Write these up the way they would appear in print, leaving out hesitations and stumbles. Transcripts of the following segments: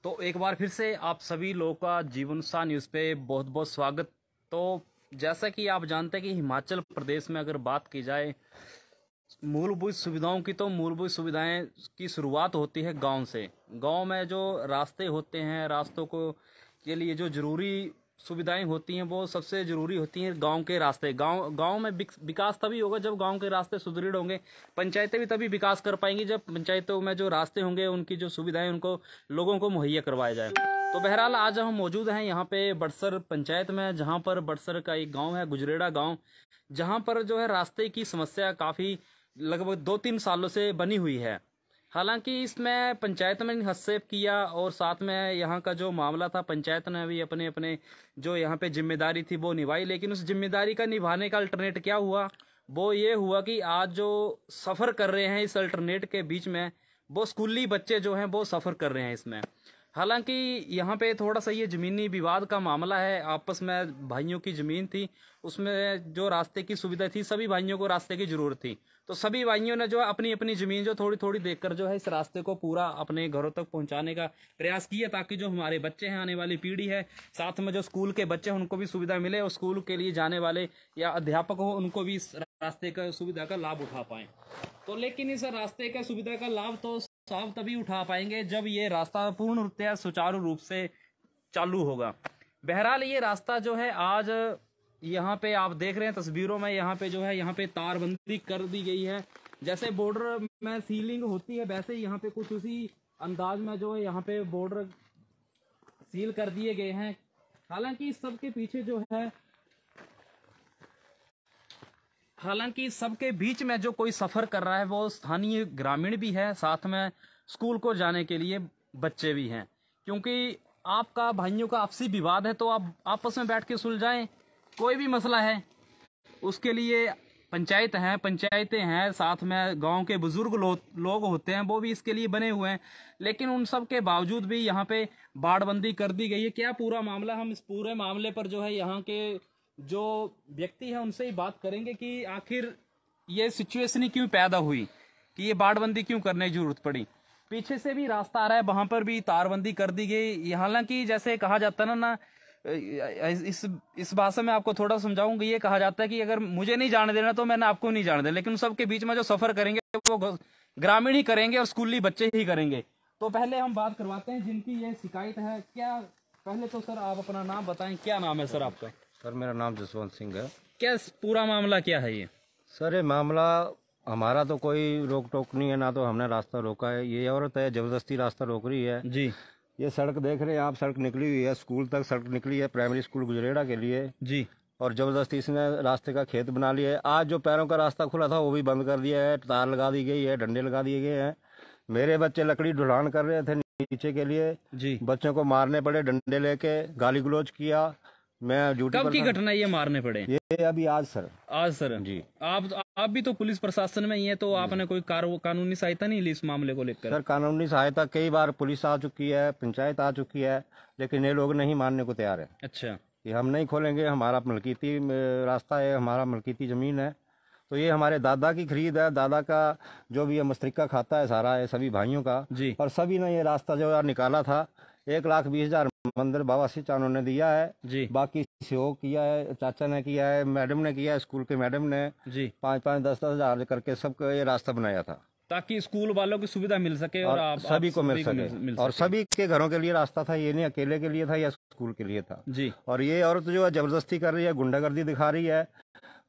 तो एक बार फिर से आप सभी लोगों का जीवन सा न्यूज़ पे बहुत बहुत स्वागत। तो जैसा कि आप जानते हैं कि हिमाचल प्रदेश में अगर बात की जाए मूलभूत सुविधाओं की, तो मूलभूत सुविधाएं की शुरुआत होती है गांव से। गांव में जो रास्ते होते हैं, रास्तों को के लिए जो जरूरी सुविधाएं होती हैं वो सबसे जरूरी होती हैं गांव के रास्ते। गांव में विकास तभी होगा जब गांव के रास्ते सुदृढ़ होंगे। पंचायतें भी तभी विकास कर पाएंगी जब पंचायतों में जो रास्ते होंगे उनकी जो सुविधाएं उनको लोगों को मुहैया करवाया जाए। तो बहरहाल आज हम मौजूद हैं यहाँ पे बड़सर पंचायत में, जहाँ पर बड़सर का एक गाँव है गुजरेड़ा गाँव, जहाँ पर जो है रास्ते की समस्या काफ़ी लगभग 2-3 सालों से बनी हुई है। हालांकि इसमें पंचायत ने हस्तक्षेप किया और साथ में यहाँ का जो मामला था पंचायत ने भी अपने अपने जो यहाँ पे जिम्मेदारी थी वो निभाई। लेकिन उस जिम्मेदारी का निभाने का अल्टरनेट क्या हुआ, वो ये हुआ कि आज जो सफ़र कर रहे हैं इस अल्टरनेट के बीच में, वो स्कूली बच्चे जो हैं वो सफ़र कर रहे हैं इसमें। हालांकि यहाँ पे थोड़ा सा ये ज़मीनी विवाद का मामला है, आपस में भाइयों की ज़मीन थी, उसमें जो रास्ते की सुविधा थी, सभी भाइयों को रास्ते की ज़रूरत थी, तो सभी भाइयों ने जो है अपनी अपनी ज़मीन जो थोड़ी थोड़ी देखकर जो है इस रास्ते को पूरा अपने घरों तक पहुँचाने का प्रयास किया, ताकि जो हमारे बच्चे हैं, आने वाली पीढ़ी है, साथ में जो स्कूल के बच्चे हैं उनको भी सुविधा मिले और स्कूल के लिए जाने वाले या अध्यापक हो उनको भी इस रास्ते का सुविधा का लाभ उठा पाएँ। तो लेकिन इस रास्ते का सुविधा का लाभ तो साफ तभी उठा पाएंगे जब ये रास्ता पूर्ण रूपतः सुचारू रूप से चालू होगा। बहरहाल ये रास्ता जो है आज यहाँ पे आप देख रहे हैं तस्वीरों में, यहाँ पे जो है यहाँ पे तारबंदी कर दी गई है। जैसे बॉर्डर में सीलिंग होती है वैसे यहाँ पे कुछ उसी अंदाज में जो है यहाँ पे बॉर्डर सील कर दिए गए हैं। हालांकि इस सब के पीछे जो है हालांकि सबके बीच में जो कोई सफ़र कर रहा है वो स्थानीय ग्रामीण भी है, साथ में स्कूल को जाने के लिए बच्चे भी हैं। क्योंकि आपका भाइयों का आपसी विवाद है तो आप आपस में बैठ के सुलझाएं। कोई भी मसला है उसके लिए पंचायतें हैं, साथ में गांव के बुजुर्ग लोग होते हैं, वो भी इसके लिए बने हुए हैं। लेकिन उन सब के बावजूद भी यहाँ पे बाड़बंदी कर दी गई है। क्या पूरा मामला, हम इस पूरे मामले पर जो है यहाँ के जो व्यक्ति है उनसे ही बात करेंगे कि आखिर ये सिचुएशन ही क्यों पैदा हुई, कि ये बाड़बंदी क्यों करने की जरूरत पड़ी। पीछे से भी रास्ता आ रहा है, वहां पर भी तारबंदी कर दी गई। हालांकि जैसे कहा जाता है ना इस भाषा में आपको थोड़ा समझाऊंगा, ये कहा जाता है कि अगर मुझे नहीं जाने देना तो मैंने आपको नहीं जाने देना, लेकिन सबके बीच में जो सफर करेंगे वो ग्रामीण ही करेंगे और स्कूली बच्चे ही करेंगे। तो पहले हम बात करवाते हैं जिनकी ये शिकायत है। क्या पहले तो सर आप अपना नाम बताएं, क्या नाम है सर आपका? सर मेरा नाम जसवंत सिंह है। क्या पूरा मामला क्या है ये? सर ये मामला हमारा तो कोई रोक टोक नहीं है, ना तो हमने रास्ता रोका है। ये औरत है जबरदस्ती रास्ता रोक रही है जी। ये सड़क देख रहे हैं आप, सड़क निकली हुई है, स्कूल तक सड़क निकली है, प्राइमरी स्कूल गुजरेड़ा के लिए जी। और जबरदस्ती इसने रास्ते का खेत बना लिया है। आज जो पैरों का रास्ता खुला था वो भी बंद कर दिया है, तार लगा दी गई है, डंडे लगा दिए गए हैं। मेरे बच्चे लकड़ी ढुलान कर रहे थे नीचे के लिए जी, बच्चों को मारने पड़े, डंडे लेके गाली गलौज किया। मैं ड्यूटी कब की घटना ये मारने पड़े? ये अभी आज सर। आज सर जी। आप भी तो पुलिस प्रशासन में ही है, तो आपने कोई कानूनी सहायता नहीं ली इस मामले को लेकर? सर कानूनी सहायता कई बार पुलिस आ चुकी है, पंचायत आ चुकी है, लेकिन ये लोग नहीं मानने को तैयार है। अच्छा। कि हम नहीं खोलेंगे, हमारा मलकीती रास्ता है, हमारा मलकीती जमीन है। तो ये हमारे दादा की खरीद है, दादा का जो भी है मस्तिष्का खाता है सारा है सभी भाइयों का जी। और सभी ने ये रास्ता जो निकाला था 1,20,000 मंदिर बाबा से चानों ने दिया है जी। बाकी सहयोग किया है, चाचा ने किया है, मैडम ने किया है, स्कूल के मैडम ने जी 5-5, 10-10 हजार करके सबको ये रास्ता बनाया था ताकि स्कूल वालों की सुविधा मिल सके और आप सभी को मिल सके और सभी के घरों के लिए रास्ता था। ये नहीं अकेले के लिए था या स्कूल के लिए था जी। और ये औरत जो है जबरदस्ती कर रही है, गुंडागर्दी दिखा रही है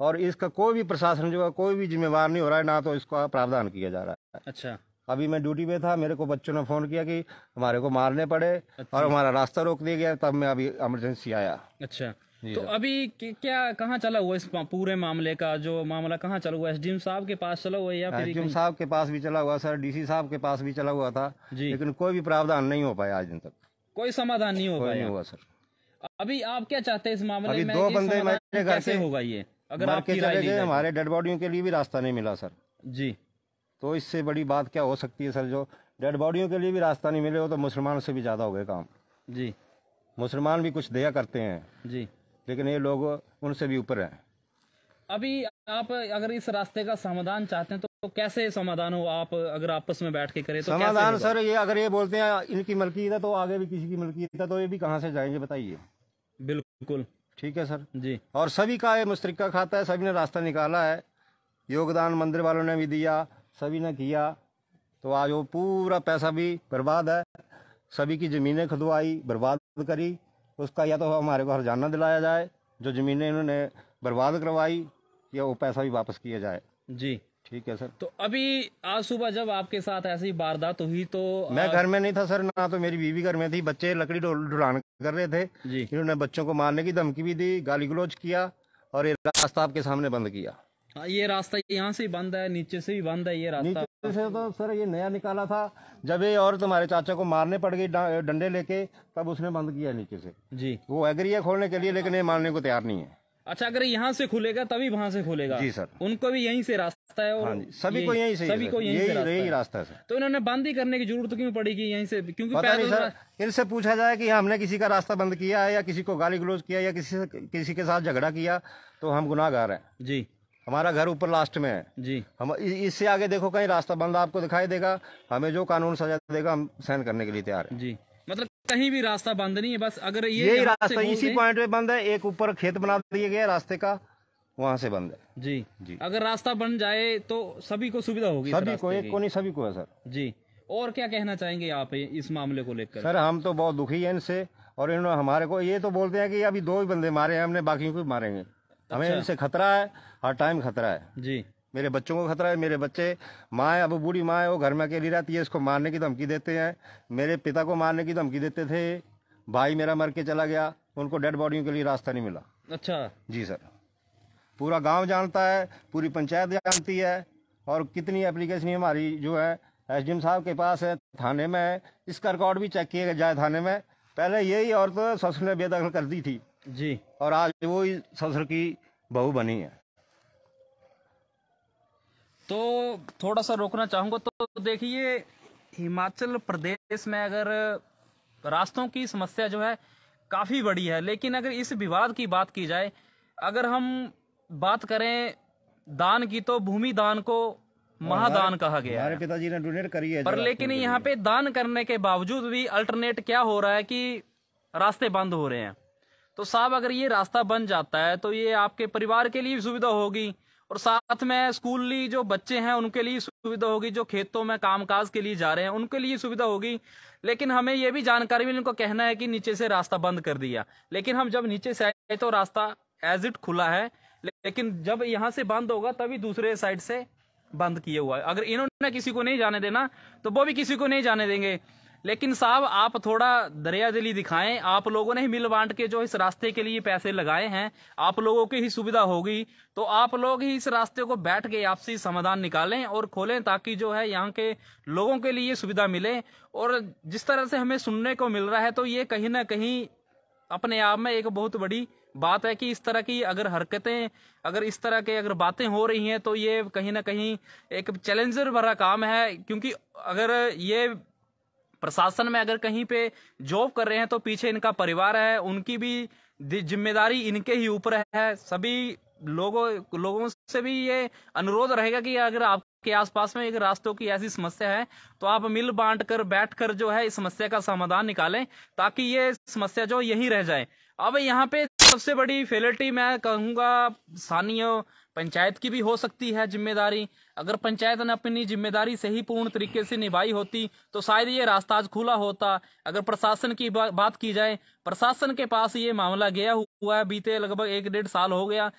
और इसका कोई भी प्रशासन जो है कोई भी जिम्मेवार नहीं हो रहा है, ना तो इसका प्रावधान किया जा रहा है। अच्छा। अभी मैं ड्यूटी पे था, मेरे को बच्चों ने फोन किया कि हमारे को मारने पड़े और हमारा रास्ता रोक दिया गया, तब मैं अभी इमरजेंसी आया। अच्छा। तो अभी क्या कहाँ चला हुआ इस पूरे मामले का जो मामला कहाँ चला हुआ? एसडीएम साहब के पास चला हुआ है या फिर एसडीएम साहब के पास भी चला हुआ सर, डीसी साहब के पास भी चला हुआ था, लेकिन कोई भी प्रावधान नहीं हो पाया आज दिन तक, कोई समाधान नहीं हो पाया। नहीं हुआ सर। अभी आप क्या चाहते हैं इस मामले में? 2 बंदे मेरे घर से होगा ये अगर मर आपकी के चले गए, हमारे डेड बॉडियों के लिए भी रास्ता नहीं मिला सर। जी। तो इससे बड़ी बात क्या हो सकती है सर? जो डेड बॉडियों के लिए भी रास्ता नहीं मिले हो तो मुसलमान से भी ज्यादा हो गए काम। जी। मुसलमान भी कुछ दया करते हैं जी, लेकिन ये लोग उनसे भी ऊपर हैं। अभी आप अगर इस रास्ते का समाधान चाहते हैं तो कैसे समाधान हो, आप अगर आपस में बैठ के करें तो कैसे समाधान होगा? सर ये अगर ये बोलते हैं इनकी मलकियत है तो आगे भी किसी की मलकियत है, तो ये भी कहाँ से जाएंगे बताइए। बिल्कुल। ठीक है सर। जी और सभी का ये मुश्तरका खाता है, सभी ने रास्ता निकाला है, योगदान मंदिर वालों ने भी दिया, सभी ने किया, तो आज वो पूरा पैसा भी बर्बाद है। सभी की ज़मीनें खुदवाई, बर्बाद करी, उसका या तो हमारे को हर्जाना दिलाया जाए, जो ज़मीनें इन्होंने बर्बाद करवाई, या वो पैसा भी वापस किया जाए। जी। ठीक है सर। तो अभी आज सुबह जब आपके साथ ऐसी वारदात हुई तो मैं घर में नहीं था सर, ना तो मेरी बीवी घर में थी, बच्चे लकड़ी ढुलान कर रहे थे। जी इन्होंने बच्चों को मारने की धमकी भी दी, गाली गलौज किया, और ये रास्ता आपके सामने बंद किया। ये रास्ता यहाँ से ही बंद है, नीचे से भी बंद है ये रास्ता? नीचे से तो सर ये नया निकाला था, जब ये और तुम्हारे चाचा को मारने पड़ गई डंडे लेके, तब उसने बंद किया नीचे से। जी। वो एग्री है खोलने के लिए, लेकिन ये मानने को तैयार नहीं है। अच्छा, अगर यहाँ से खुलेगा तभी वहां से खुलेगा? जी सर। उनको भी यहीं से रास्ता है? और हाँ जी, सभी को यहीं से, सभी को यहीं से यही रास्ता है सर। तो इन्होंने बंद ही करने की जरूरत क्यों पड़ेगी यहीं से? क्योंकि पता नहीं सर, इनसे पूछा जाए कि हमने किसी का रास्ता बंद किया है, या किसी को गाली गलौज किया, या किसी के साथ झगड़ा किया, तो हम गुनाहगार हैं। जी। हमारा घर ऊपर लास्ट में है जी। हम इससे आगे देखो कहीं रास्ता बंद आपको दिखाई देगा, हमें जो कानून सजा देगा हम सहन करने के लिए तैयार हैं। जी। मतलब कहीं भी रास्ता बंद नहीं है, बस अगर यही रास्ता इसी पॉइंट पे बंद है, एक ऊपर खेत बना दिया गया रास्ते का, वहां से बंद है। जी। जी। अगर रास्ता बन जाए तो सभी को सुविधा होगी? सभी को, एक को नहीं सभी को है सर। जी। और क्या कहना चाहेंगे आप इस मामले को लेकर? सर हम तो बहुत दुखी हैं इनसे, और इन्होंने हमारे को ये तो बोलते हैं कि अभी 2 ही बंदे मारे हैं हमने, बाकी को भी मारेंगे। हमें इनसे खतरा है, हर टाइम खतरा है। जी। मेरे बच्चों को खतरा है, मेरे बच्चे, माँ है, अब बूढ़ी माँ है, वो घर में अकेली रहती है, इसको मारने की धमकी देते हैं। मेरे पिता को मारने की धमकी देते थे, भाई मेरा मर के चला गया, उनको डेड बॉडियों के लिए रास्ता नहीं मिला। अच्छा। जी सर। पूरा गांव जानता है, पूरी पंचायत जानती है, और कितनी एप्लीकेशन हमारी जो है एसडीएम साहब के पास है, थाने में है, इसका रिकॉर्ड भी चेक किया जाए थाने में। पहले यही औरत ससुर ने बेदखल कर दी थी जी, और आज वो ही ससुर की बहू बनी है। तो थोड़ा सा रोकना चाहूंगा। तो देखिए, हिमाचल प्रदेश में अगर रास्तों की समस्या जो है काफी बड़ी है, लेकिन अगर इस विवाद की बात की जाए, अगर हम बात करें दान की, तो भूमि दान को महादान कहा गया है। हमारे पिताजी ने डोनेट करी है, पर लेकिन यहाँ पे दान करने के बावजूद भी अल्टरनेट क्या हो रहा है कि रास्ते बंद हो रहे हैं। तो साहब, अगर ये रास्ता बन जाता है तो ये आपके परिवार के लिए भी सुविधा होगी, और साथ में स्कूली जो बच्चे हैं उनके लिए सुविधा होगी, जो खेतों में कामकाज के लिए जा रहे हैं उनके लिए सुविधा होगी। लेकिन हमें ये भी जानकारी मिली, उनको कहना है कि नीचे से रास्ता बंद कर दिया, लेकिन हम जब नीचे से आए तो रास्ता एज इट खुला है, लेकिन जब यहाँ से बंद होगा तभी दूसरे साइड से बंद किया हुआ है। अगर इन्होंने किसी को नहीं जाने देना तो वो भी किसी को नहीं जाने देंगे। लेकिन साहब, आप थोड़ा दरियादिली दिखाएं। आप लोगों ने ही मिल बांट के जो इस रास्ते के लिए पैसे लगाए हैं, आप लोगों की ही सुविधा होगी, तो आप लोग ही इस रास्ते को बैठ के आपसी समाधान निकालें और खोलें, ताकि जो है यहाँ के लोगों के लिए सुविधा मिले। और जिस तरह से हमें सुनने को मिल रहा है, तो ये कहीं ना कहीं अपने आप में एक बहुत बड़ी बात है कि इस तरह की अगर हरकतें, अगर इस तरह के अगर बातें हो रही हैं, तो ये कहीं ना कहीं एक चैलेंजर भरा काम है। क्योंकि अगर ये प्रशासन में अगर कहीं पे जॉब कर रहे हैं तो पीछे इनका परिवार है, उनकी भी जिम्मेदारी इनके ही ऊपर है। सभी लोगों से भी ये अनुरोध रहेगा कि अगर आपके आसपास में एक रास्तों की ऐसी समस्या है तो आप मिल बांट कर बैठ कर जो है इस समस्या का समाधान निकालें, ताकि ये समस्या जो यहीं रह जाए। अब यहाँ पे सबसे बड़ी फेलिटी मैं कहूंगा स्थानीय पंचायत की भी हो सकती है जिम्मेदारी। अगर पंचायत ने अपनी जिम्मेदारी सही पूर्ण तरीके से निभाई होती तो शायद ये रास्ता आज खुला होता। अगर प्रशासन की बात की जाए, प्रशासन के पास ये मामला गया हुआ है, बीते लगभग 1-1.5 साल हो गया,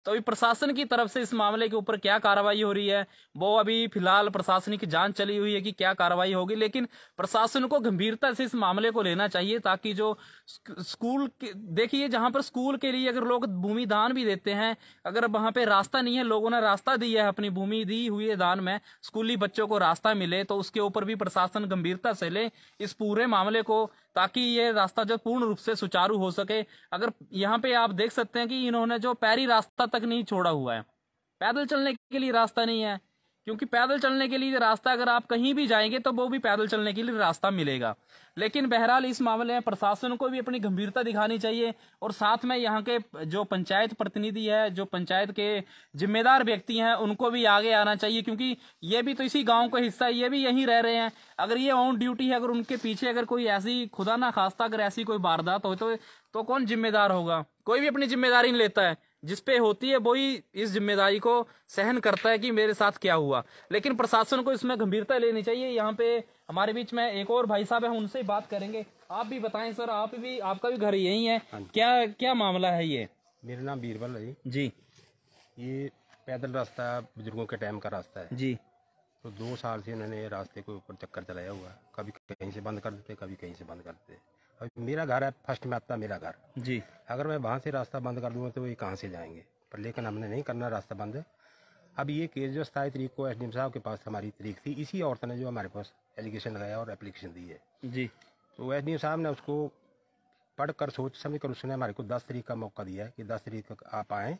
तो अभी प्रशासन की तरफ से इस मामले के ऊपर क्या कार्रवाई हो रही है वो अभी फिलहाल प्रशासनिक जांच चली हुई है कि क्या कार्रवाई होगी। लेकिन प्रशासन को गंभीरता से इस मामले को लेना चाहिए, ताकि जो स्कूल देखिए, जहां पर स्कूल के लिए अगर लोग भूमि दान भी देते हैं, अगर वहां पे रास्ता नहीं है, लोगों ने रास्ता दिया है, अपनी भूमि दी हुई है दान में, स्कूली बच्चों को रास्ता मिले, तो उसके ऊपर भी प्रशासन गंभीरता से ले इस पूरे मामले को, ताकि ये रास्ता जो पूर्ण रूप से सुचारू हो सके। अगर यहाँ पे आप देख सकते हैं कि इन्होंने जो पैरी रास्ता तक नहीं छोड़ा हुआ है, पैदल चलने के लिए रास्ता नहीं है, क्योंकि पैदल चलने के लिए रास्ता, अगर आप कहीं भी जाएंगे तो वो भी पैदल चलने के लिए रास्ता मिलेगा। लेकिन बहरहाल इस मामले में प्रशासन को भी अपनी गंभीरता दिखानी चाहिए, और साथ में यहाँ के जो पंचायत प्रतिनिधि है, जो पंचायत के जिम्मेदार व्यक्ति हैं, उनको भी आगे आना चाहिए, क्योंकि ये भी तो इसी गांव का हिस्सा है, ये भी यहीं रह रहे हैं। अगर ये ऑन ड्यूटी है, अगर उनके पीछे अगर कोई ऐसी खुदा ना खास्ता अगर ऐसी कोई वारदात हो तो कौन जिम्मेदार होगा? कोई भी अपनी जिम्मेदारी नहीं लेता है, जिस पे होती है वही इस जिम्मेदारी को सहन करता है कि मेरे साथ क्या हुआ। लेकिन प्रशासन को इसमें गंभीरता लेनी चाहिए। यहाँ पे हमारे बीच में एक और भाई साहब है, उनसे बात करेंगे। आप भी बताएं सर, आपका भी घर यही है, क्या क्या मामला है ये? मेरा नाम बीरबल है जी। ये पैदल रास्ता बुजुर्गों के टाइम का रास्ता है जी। तो 2 साल से इन्होंने रास्ते के ऊपर चक्कर चलाया हुआ है, कभी कहीं से बंद कर देते, कभी कहीं से बंद कर देते। अब मेरा घर है फर्स्ट में आता मेरा घर जी। अगर मैं वहाँ से रास्ता बंद कर दूँगा तो ये कहाँ से जाएंगे, पर लेकिन हमने नहीं करना रास्ता बंद। अब ये केस जो 27 तारीख को एसडीएम साहब के पास हमारी तारीख थी, इसी औरत ने जो हमारे पास एलिगेशन लगाया और एप्लीकेशन दी है जी। तो एसडीएम साहब ने उसको पढ़कर सोच समझ कर उसने हमारे को 10 तारीख का मौका दिया है कि 10 तारीख तक आप आएँ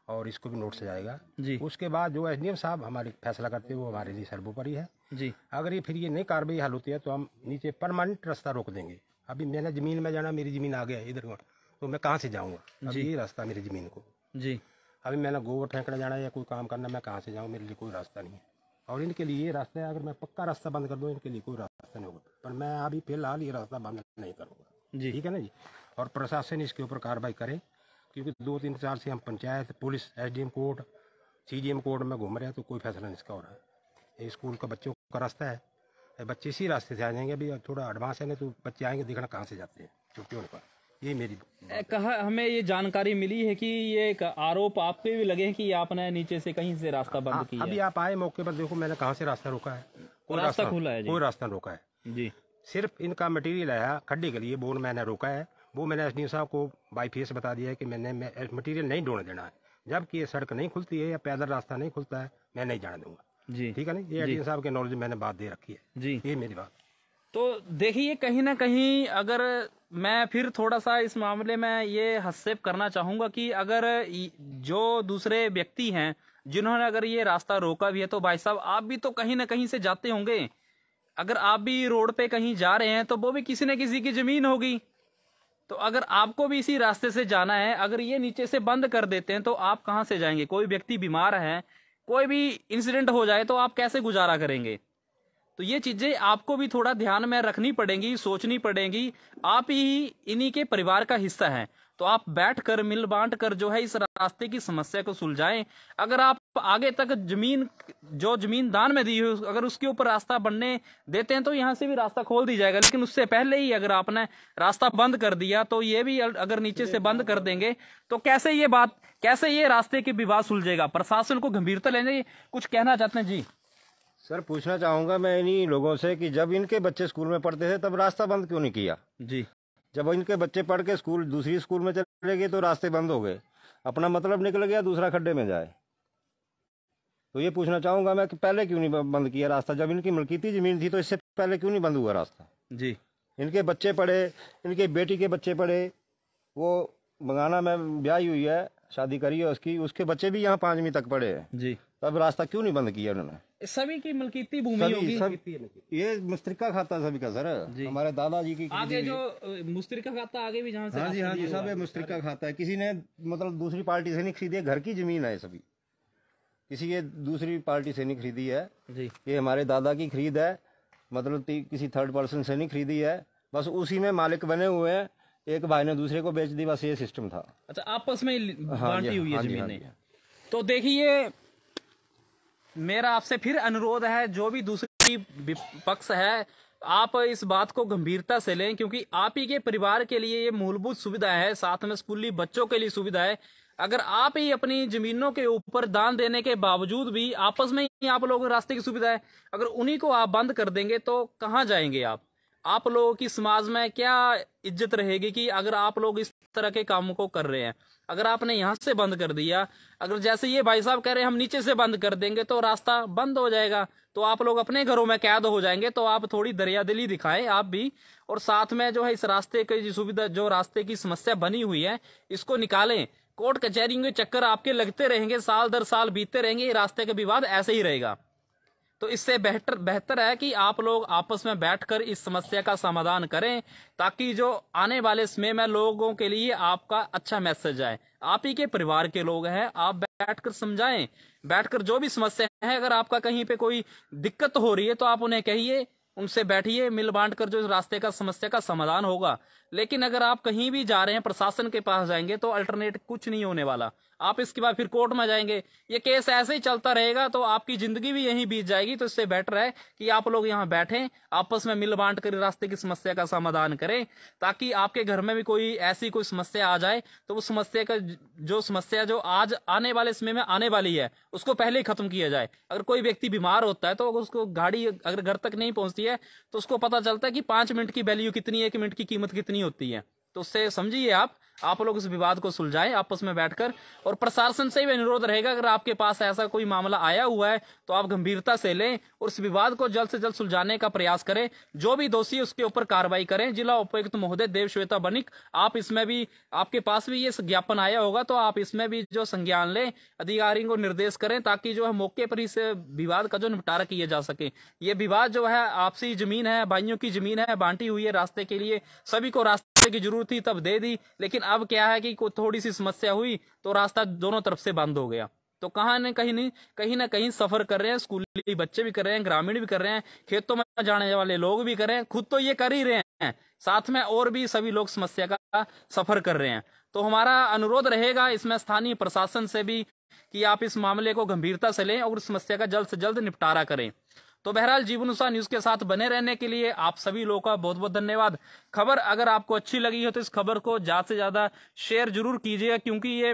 और इसको भी नोटिस जाएगा जी। उसके बाद जो एसडीएम साहब हमारे फैसला करते हैं वो हमारे लिए सर्वोपरि है जी। अगर ये फिर ये नई कार्रवाई हल होती है तो हम नीचे परमानेंट रास्ता रोक देंगे। अभी मैंने ज़मीन में जाना, मेरी ज़मीन आ गया इधर, तो मैं कहाँ से जाऊँगा? अभी ये रास्ता मेरी ज़मीन को जी। अभी मैंने गोबर फेंकने जाना या कोई काम करना, मैं कहाँ से जाऊँ? मेरे लिए कोई रास्ता नहीं है। और इनके लिए ये रास्ता है, अगर मैं पक्का रास्ता बंद कर दूँ इनके लिए कोई रास्ता नहीं होगा, पर मैं अभी फिलहाल ये रास्ता बंद नहीं करूँगा जी। ठीक है ना जी। और प्रशासन इसके ऊपर कार्रवाई करे, क्योंकि 2-3 साल से हम panchayat, police, SDM court, CGM court में घूम रहे हैं तो कोई फैसला नहीं इसका हो रहा है। ये स्कूल का बच्चों का रास्ता है, बच्चे इसी रास्ते से आ जाएंगे। अभी थोड़ा एडवांस है ना तो बच्चे आएंगे, देखना कहाँ से जाते हैं छुट्टी होने पर। ये मेरी कहा हमें ये जानकारी मिली है कि ये एक आरोप आप पे भी लगे कि आपने नीचे से कहीं से रास्ता बंद किया। अभी आप आए मौके पर, देखो मैंने कहाँ से रास्ता रोका है, कोई रास्ता खुला है, कोई रास्ता रोका है जी। सिर्फ इनका मटेरियल आया खड्डे के लिए, वो मैंने रोका है, वो मैंने एसडीएम साहब को बाई फेस बता दिया है कि मैंने मटेरियल नहीं ढोने देना है। जबकि ये सड़क नहीं खुलती है या पैदल रास्ता नहीं खुलता है, मैं नहीं जाने दूंगा जी। ठीक है ना। ये एसडीएम साहब के नॉलेज मैंने बात दे रखी है जी। ये मेरी बात। तो देखिए कहीं ना कहीं अगर मैं फिर थोड़ा सा इस मामले में ये हस्तक्षेप करना चाहूंगा कि अगर जो दूसरे व्यक्ति हैं जिन्होंने अगर ये रास्ता रोका भी है, तो भाई साहब आप भी तो कहीं ना कहीं से जाते होंगे। अगर आप भी रोड पे कहीं जा रहे हैं तो वो भी किसी न किसी की जमीन होगी, तो अगर आपको भी इसी रास्ते से जाना है, अगर ये नीचे से बंद कर देते हैं तो आप कहाँ से जाएंगे? कोई व्यक्ति बीमार है, कोई भी इंसिडेंट हो जाए तो आप कैसे गुजारा करेंगे? तो ये चीजें आपको भी थोड़ा ध्यान में रखनी पड़ेंगी, सोचनी पड़ेंगी। आप ही इन्हीं के परिवार का हिस्सा हैं, तो आप बैठ कर मिल बांट कर जो है इस रास्ते की समस्या को सुलझाएं। अगर आप आगे तक जमीन दान में दी हुई अगर उसके ऊपर रास्ता बनने देते हैं तो यहाँ से भी रास्ता खोल दी जाएगा। लेकिन उससे पहले ही अगर आपने रास्ता बंद कर दिया तो ये भी अगर नीचे से बंद कर देंगे तो कैसे ये रास्ते की विवाद सुलझेगा? प्रशासन को गंभीरता लेने कुछ कहना चाहते हैं जी? सर पूछना चाहूँगा मैं इन्हीं लोगों से कि जब इनके बच्चे स्कूल में पढ़ते थे तब रास्ता बंद क्यों नहीं किया जी? जब इनके बच्चे पढ़ के दूसरी स्कूल में चले गए तो रास्ते बंद हो गए, अपना मतलब निकल गया, दूसरा खड्डे में जाए। तो ये पूछना चाहूँगा मैं कि पहले क्यों नहीं बंद किया रास्ता? जब इनकी मलकीती ज़मीन थी तो इससे पहले क्यों नहीं बंद हुआ रास्ता जी? इनके बच्चे पढ़े, इनके बेटी के बच्चे पढ़े, वो बंगाना में ब्याही हुई है, शादी करी है उसके बच्चे भी यहाँ 5वीं तक पढ़े हैं जी। तब रास्ता क्यों नहीं बंद किया उन्होंने? सभी की मलकीती भूमि होगी, ये मुश्तरिका खाता सभी का सर, हमारे दादाजी की आगे जो मुश्तरिका खाता आगे भी जहाँ से हाँ जी सब मुश्तरिका खाता है। किसी ने मतलब दूसरी पार्टी से नहीं खरीदी है, घर की जमीन है सभी, किसी ये दूसरी पार्टी से नहीं खरीदी है जी। ये हमारे दादा की खरीद है, मतलब किसी थर्ड पर्सन से नहीं खरीदी है, बस उसी में मालिक बने हुए हैं। एक भाई ने दूसरे को बेच दी, बस ये सिस्टम था। अच्छा, आपस में बांटी हुई है जमीनें। तो देखिए मेरा आपसे फिर अनुरोध है, जो भी दूसरी पक्ष है आप इस बात को गंभीरता से लें, क्योंकि आप ही के परिवार के लिए ये मूलभूत सुविधा है, साथ में स्कूली बच्चों के लिए सुविधा है। अगर आप ही अपनी जमीनों के ऊपर दान देने के बावजूद भी आपस में ही आप लोगों के रास्ते की सुविधा है, अगर उन्हीं को आप बंद कर देंगे तो कहाँ जाएंगे आप लोगों की समाज में क्या इज्जत रहेगी कि अगर आप लोग इस तरह के कामों को कर रहे हैं? अगर आपने यहाँ से बंद कर दिया, अगर जैसे ये भाई साहब कह रहे हैं हम नीचे से बंद कर देंगे तो रास्ता बंद हो जाएगा, तो आप लोग अपने घरों में कैद हो जाएंगे। तो आप थोड़ी दरियादिली दिखाएं आप भी, और साथ में जो है इस रास्ते की सुविधा, जो रास्ते की समस्या बनी हुई है, इसको निकालें। कोर्ट कचहरियों के चक्कर आपके लगते रहेंगे, साल दर साल बीतते रहेंगे, ये रास्ते का विवाद ऐसे ही रहेगा। तो इससे बेहतर है कि आप लोग आपस में बैठकर इस समस्या का समाधान करें, ताकि जो आने वाले समय में लोगों के लिए आपका अच्छा मैसेज आए। आप ही के परिवार के लोग हैं, आप बैठकर समझाएं, बैठकर जो भी समस्या है, अगर आपका कहीं पे कोई दिक्कत हो रही है तो आप उन्हें कहिए, उनसे बैठिए, मिल बांट कर जो रास्ते का समस्या का समाधान होगा। लेकिन अगर आप कहीं भी जा रहे हैं, प्रशासन के पास जाएंगे तो अल्टरनेट कुछ नहीं होने वाला। आप इसके बाद फिर कोर्ट में जाएंगे, ये केस ऐसे ही चलता रहेगा तो आपकी जिंदगी भी यहीं बीत जाएगी। तो इससे बेटर है कि आप लोग यहाँ बैठें, आपस में मिल बांट कर रास्ते की समस्या का समाधान करें, ताकि आपके घर में भी कोई ऐसी कोई समस्या आ जाए तो वो समस्या का जो आज आने वाले समय में आने वाली है उसको पहले ही खत्म किया जाए। अगर कोई व्यक्ति बीमार होता है तो उसको गाड़ी अगर घर तक नहीं पहुंचती है तो उसको पता चलता है कि 5 मिनट की वैल्यू कितनी है, 1 मिनट की कीमत कितनी होती है। तो उससे समझिए आप लोग इस विवाद को सुलझाएं आपस में बैठकर। और प्रशासन से भी अनुरोध रहेगा, अगर आपके पास ऐसा कोई मामला आया हुआ है तो आप गंभीरता से लें और इस विवाद को जल्द से जल्द सुलझाने का प्रयास करें। जो भी दोषी है उसके ऊपर कार्रवाई करें। जिला उपायुक्त महोदय देवश्वेता बनिक, आप इसमें भी, आपके पास भी ये ज्ञापन आया होगा तो आप इसमें भी जो संज्ञान लें, अधिकारियों को निर्देश करें, ताकि जो है मौके पर इस विवाद का जो निपटारा किया जा सके। ये विवाद जो है आपसी जमीन है, भाइयों की जमीन है, बांटी हुई है रास्ते के लिए, सभी को रास्ते की जरूरत थी तब दे दी, लेकिन अब क्या है कि थोड़ी सी समस्या हुई तो रास्ता दोनों तरफ से बंद हो गया। तो कहीं ना कहीं सफर कर रहे हैं, स्कूली बच्चे भी कर रहे हैं, ग्रामीण भी कर रहे हैं, खेतों में जाने वाले लोग भी कर रहे हैं, खुद तो ये कर ही रहे हैं, साथ में और भी सभी लोग समस्या का सफर कर रहे हैं। तो हमारा अनुरोध रहेगा इसमें स्थानीय प्रशासन से भी कि आप इस मामले को गंभीरता से लें और समस्या का जल्द से जल्द निपटारा करें। तो बहरहाल जीवनुसार न्यूज के साथ बने रहने के लिए आप सभी लोगों का बहुत बहुत धन्यवाद। खबर अगर आपको अच्छी लगी हो तो इस खबर को ज्यादा से ज्यादा शेयर जरूर कीजिएगा, क्योंकि ये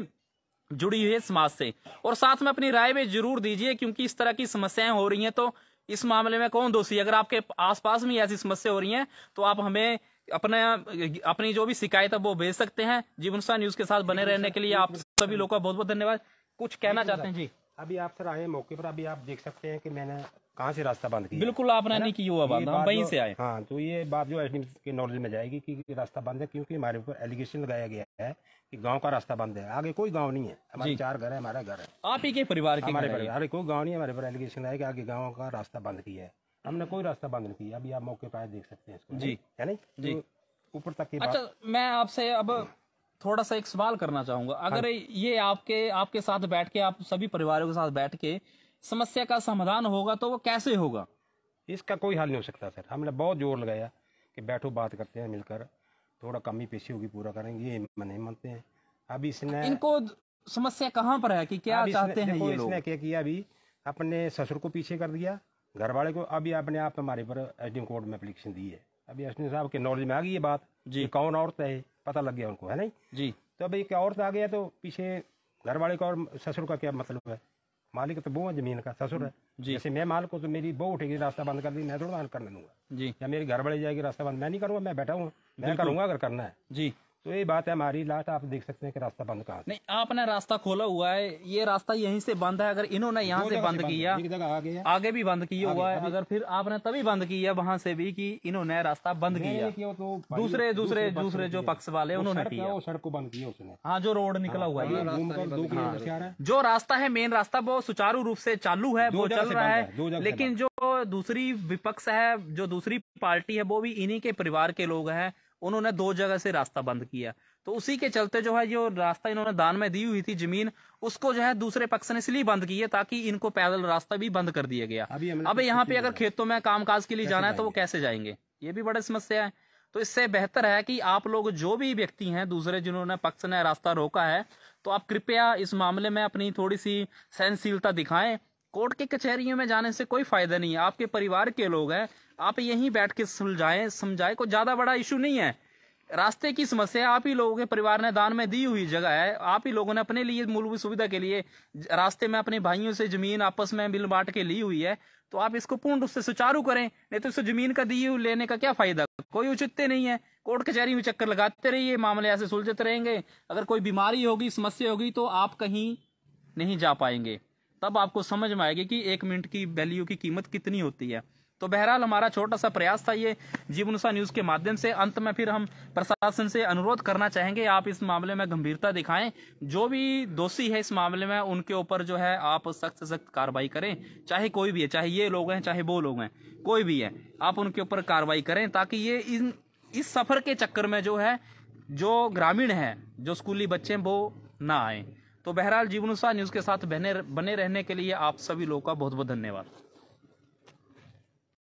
जुड़ी हुई है समाज से, और साथ में अपनी राय भी जरूर दीजिए, क्योंकि इस तरह की समस्याएं हो रही हैं तो इस मामले में कौन दोषी। अगर आपके आसपास में ऐसी समस्या हो रही है तो आप हमें अपनी जो भी शिकायत है वो भेज सकते हैं। जीवनुसार न्यूज के साथ बने रहने के लिए आप सभी लोगों का बहुत बहुत धन्यवाद। कुछ कहना चाहते हैं जी? अभी आप सर आए मौके पर, अभी आप देख सकते हैं कि मैंने कहाँ से रास्ता बंद किया। बिल्कुल आपने नहीं की हुआ बात, हम वहीं से आए। हाँ, तो ये बात जो एसडीएम के नॉलेज में जाएगी कि रास्ता बंद है, क्योंकि हमारे ऊपर एलिगेशन लगाया गया है कि गांव का रास्ता बंद है। आगे कोई गांव नहीं है, हमारे 4 घर है, हमारा घर है, आप ही के परिवार के, हमारे परिवार, अरे कोई गांव नहीं है। हमारे ऊपर एलिगेशन है कि आगे गाँव का रास्ता बंद किया है। हमने कोई रास्ता बंद नहीं किया। अभी आप मौके पर देख सकते हैं इसको, जी है नहीं जी, ऊपर तक की। अच्छा, मैं आपसे अब थोड़ा सा एक सवाल करना चाहूंगा। अगर ये आपके साथ बैठ के, आप सभी परिवारों के साथ बैठ के समस्या का समाधान होगा तो वो कैसे होगा? इसका कोई हल नहीं हो सकता सर। हमने बहुत जोर लगाया कि बैठो बात करते हैं मिलकर, थोड़ा कमी पेशी होगी पूरा करेंगे, ये नहीं मानते हैं। अभी इसने, इनको समस्या कहाँ पर है कि क्या चाहते हैं ये लोग? इसने क्या किया, अभी अपने ससुर को पीछे कर दिया, घर वाले को। अभी अपने आप हमारे पर एसडीएम कोर्ट में एप्लीकेशन दी है। अभी एसडीएम साहब के नॉलेज में आ गई ये बात जी, कौन औरत है पता लग गया उनको, है नहीं जी। तो अभी क्या औरत आ गया तो पीछे घर वाले का और ससुर का क्या मतलब है? मालिक तो वो है जमीन का, ससुर है। जैसे मैं मालिक हूँ तो मेरी बहू उठेगी रास्ता बंद कर दी, मैं थोड़ा करने दूंगा जी, या मेरी घर वाली जाएगी रास्ता बंद, मैं नहीं करूंगा, मैं बैठा हूँ, मैं करूंगा अगर करना है जी। तो ये बात है हमारी। लास्ट आप देख सकते हैं कि रास्ता बंद कहाँ नहीं, आपने रास्ता खोला हुआ है, ये रास्ता यहीं से बंद है। अगर इन्होंने यहाँ से बंद किया, आगे भी बंद किया हुआ है, अगर फिर आपने तभी बंद किया वहां से भी कि इन्होंने रास्ता बंद किया, तो दूसरे जो पक्ष वाले उन्होंने किया, सड़क को बंद किया उसने। हाँ, जो रोड निकला हुआ है, जो रास्ता है मेन रास्ता, वो सुचारू रूप से चालू है, वो चल रहा है। लेकिन जो दूसरी विपक्ष है, जो दूसरी पार्टी है, वो भी इन्हीं के परिवार के लोग हैं, उन्होंने 2 जगह से रास्ता बंद किया। तो उसी के चलते जो है, जो रास्ता इन्होंने दान में दी हुई थी जमीन, उसको जो है दूसरे पक्ष ने इसलिए बंद की है ताकि इनको पैदल रास्ता भी बंद कर दिया गया। अब यहाँ पे अगर खेतों में कामकाज के लिए जाना है तो वो कैसे जाएंगे, ये भी बड़ी समस्या है। तो इससे बेहतर है कि आप लोग जो भी व्यक्ति हैं दूसरे जिन्होंने पक्ष ने रास्ता रोका है, तो आप कृपया इस मामले में अपनी थोड़ी सी सहनशीलता दिखाएं। कोर्ट के कचहरियों में जाने से कोई फायदा नहीं है, आपके परिवार के लोग हैं, आप यहीं बैठ के सुलझाएं, समझाएं। कोई ज्यादा बड़ा इशू नहीं है। रास्ते की समस्या आप ही लोगों के परिवार ने दान में दी हुई जगह है, आप ही लोगों ने अपने लिए मूलभूत सुविधा के लिए रास्ते में अपने भाइयों से जमीन आपस में मिल बांट के ली हुई है, तो आप इसको पूर्ण रूप से सुचारू करें। नहीं तो इस जमीन का दी हुई लेने का क्या फायदा, कोई औचित्य नहीं है। कोर्ट कचहरी में चक्कर लगाते रहिए, मामले ऐसे सुलझते रहेंगे। अगर कोई बीमारी होगी, समस्या होगी, तो आप कहीं नहीं जा पाएंगे। तब आपको समझ में आएगी कि 1 मिनट की वैल्यू की कीमत कितनी होती है। तो बहरहाल हमारा छोटा सा प्रयास था ये जीवनुसा न्यूज के माध्यम से। अंत में फिर हम प्रशासन से अनुरोध करना चाहेंगे, आप इस मामले में गंभीरता दिखाएं, जो भी दोषी है इस मामले में उनके ऊपर जो है आप सख्त से सख्त कार्रवाई करें, चाहे कोई भी है, चाहे ये लोग हैं चाहे वो लोग हैं, कोई भी है, आप उनके ऊपर कार्रवाई करें, ताकि ये इस सफर के चक्कर में जो है जो ग्रामीण है, जो स्कूली बच्चे हैं, वो ना आए। तो बहरहाल जीवनुसा न्यूज के साथ बने रहने के लिए आप सभी लोगों का बहुत बहुत धन्यवाद।